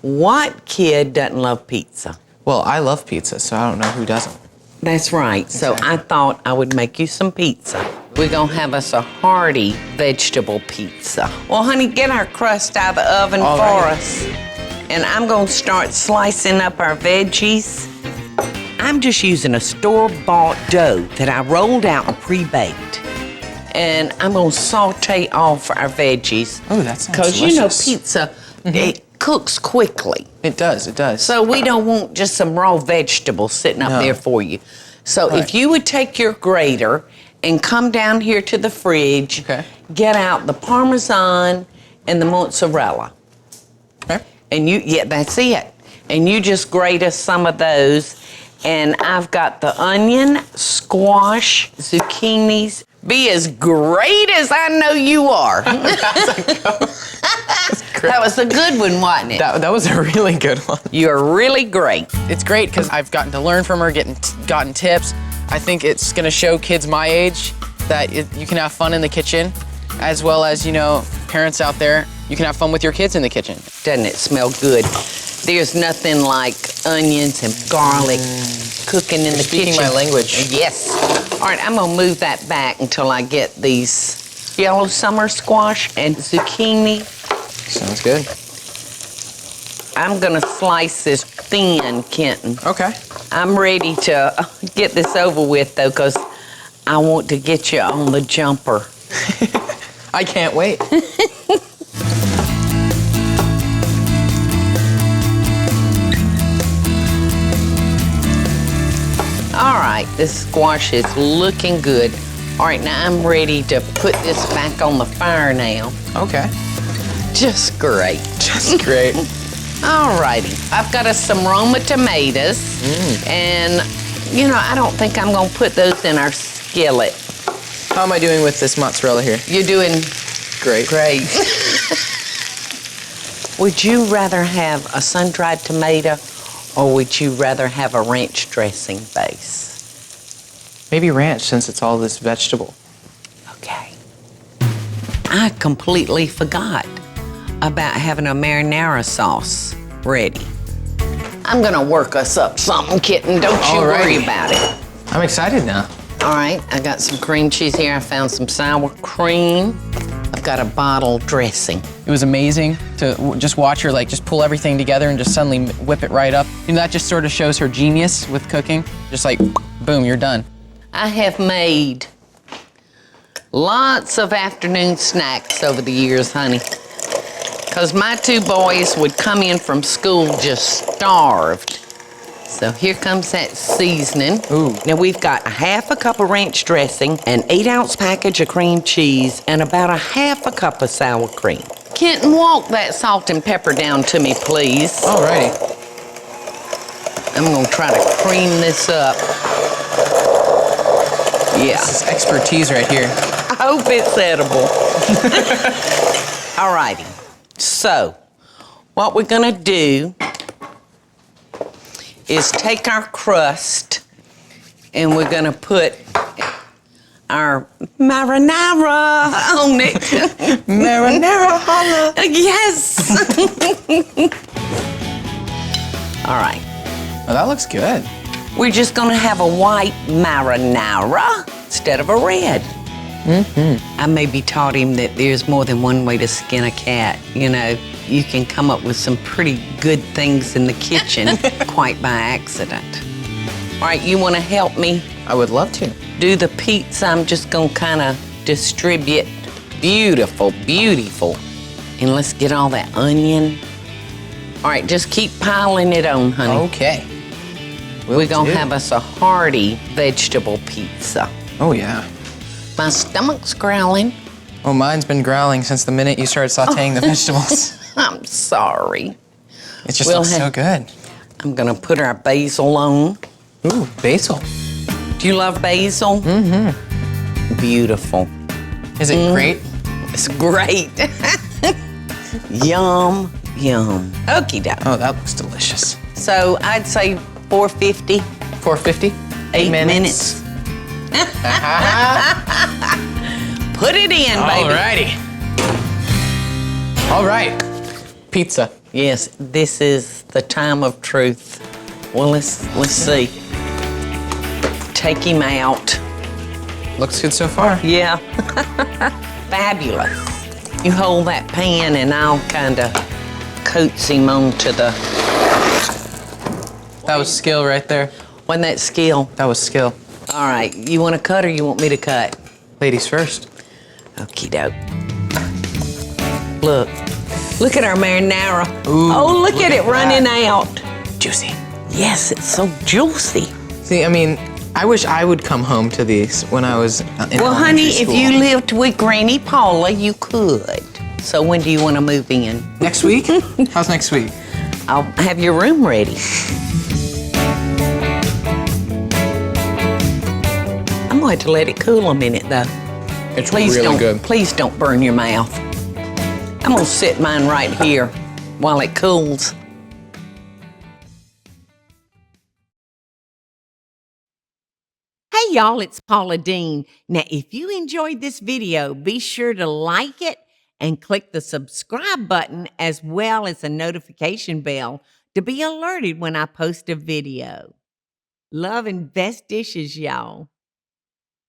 What kid doesn't love pizza? Well, I love pizza, so I don't know who doesn't. That's right. So I thought I would make you some pizza. We're gonna have us a hearty vegetable pizza. Well, honey, get our crust out of the oven for us. And I'm gonna start slicing up our veggies. I'm just using a store-bought dough that I rolled out and pre-baked. And I'm gonna saute off our veggies. Oh, that sounds delicious. Because you know pizza, it cooks quickly. It does, it does. So we don't want just some raw vegetables sitting up there for you. So if you would take your grater and come down here to the fridge, get out the Parmesan and the mozzarella. Okay. And that's it. And you just grate us some of those. And I've got the onion, squash, zucchinis. Be as great as I know you are. That was a good one, wasn't it? That was a really good one. You're really great. It's great because I've gotten to learn from her, gotten tips. I think it's gonna show kids my age that you can have fun in the kitchen, as well as, you know, parents out there, you can have fun with your kids in the kitchen. Doesn't it smell good? There's nothing like onions and garlic cooking in the kitchen. Speaking my language. Yes. All right, I'm gonna move that back until I get these yellow summer squash and zucchini. Sounds good. I'm gonna slice this thin, Kenton. Okay. I'm ready to get this over with though, because I want to get you on the jumper. I can't wait. All right, this squash is looking good. All right, now I'm ready to put this back on the fire now. Okay. Just great. Just great. All righty, I've got us some Roma tomatoes, and you know, I don't think I'm gonna put those in our skillet. How am I doing with this mozzarella here? You're doing great. Great. Would you rather have a sun-dried tomato, or would you rather have a ranch dressing base? Maybe ranch, since it's all this vegetable. Okay. I completely forgot about having a marinara sauce ready. I'm gonna work us up something, kitten. Don't you worry about it. I'm excited now. All right, I got some cream cheese here. I found some sour cream. I've got a bottle dressing. It was amazing to just watch her just pull everything together and just suddenly whip it right up. You know, that just sort of shows her genius with cooking. Just like, boom, you're done. I have made lots of afternoon snacks over the years, honey. Because my two boys would come in from school just starved. So here comes that seasoning. Ooh. Now we've got a half a cup of ranch dressing, an 8-ounce package of cream cheese, and about a half a cup of sour cream. Kenton, walk that salt and pepper down to me, please. Alrighty. I'm gonna try to cream this up. Yeah. This is expertise right here. I hope it's edible. Alrighty. So, what we're gonna do is take our crust and we're gonna put our marinara on it. Marinara, holla. Yes. All right. Oh, that looks good. We're just gonna have a white marinara instead of a red. I maybe taught him that there's more than one way to skin a cat. You know, you can come up with some pretty good things in the kitchen quite by accident. All right, you wanna help me I would love to. do the pizza? I'm just gonna kinda distribute. Beautiful, beautiful. And let's get all that onion. All right, just keep piling it on, honey. Okay. We're gonna have us a hearty vegetable pizza. Oh, yeah. My stomach's growling. Oh, mine's been growling since the minute you started sauteing the vegetables. I'm sorry. It just looks so good. I'm gonna put our basil on. Ooh, basil. Do you love basil? Mm-hmm. Beautiful. Is it great? It's great. Yum, yum. Okie doke. Oh, that looks delicious. So I'd say 450. 450? 8 minutes. Put it in, baby. Alrighty. All right. Pizza. Yes, this is the time of truth. Well, let's see. Take him out. Looks good so far. Yeah. Fabulous. You hold that pan and I'll kind of coax him onto the... That was skill right there. Wasn't that skill? That was skill. All right, you want to cut or you want me to cut? Ladies first. Okie doke. Look at our marinara. Ooh, oh, look at it running out. Juicy. Yes, it's so juicy. See, I mean, I wish I would come home to these when I was in Well, honey, elementary if school. you lived with Granny Paula, you could. So when do you want to move in? Next week? How's next week? I'll have your room ready. I'm going to let it cool a minute, though. It's really good. Please don't burn your mouth. I'm going to sit mine right here while it cools. Hey y'all, it's Paula Deen. Now, if you enjoyed this video, be sure to like it and click the subscribe button as well as the notification bell to be alerted when I post a video. Love and best dishes, y'all.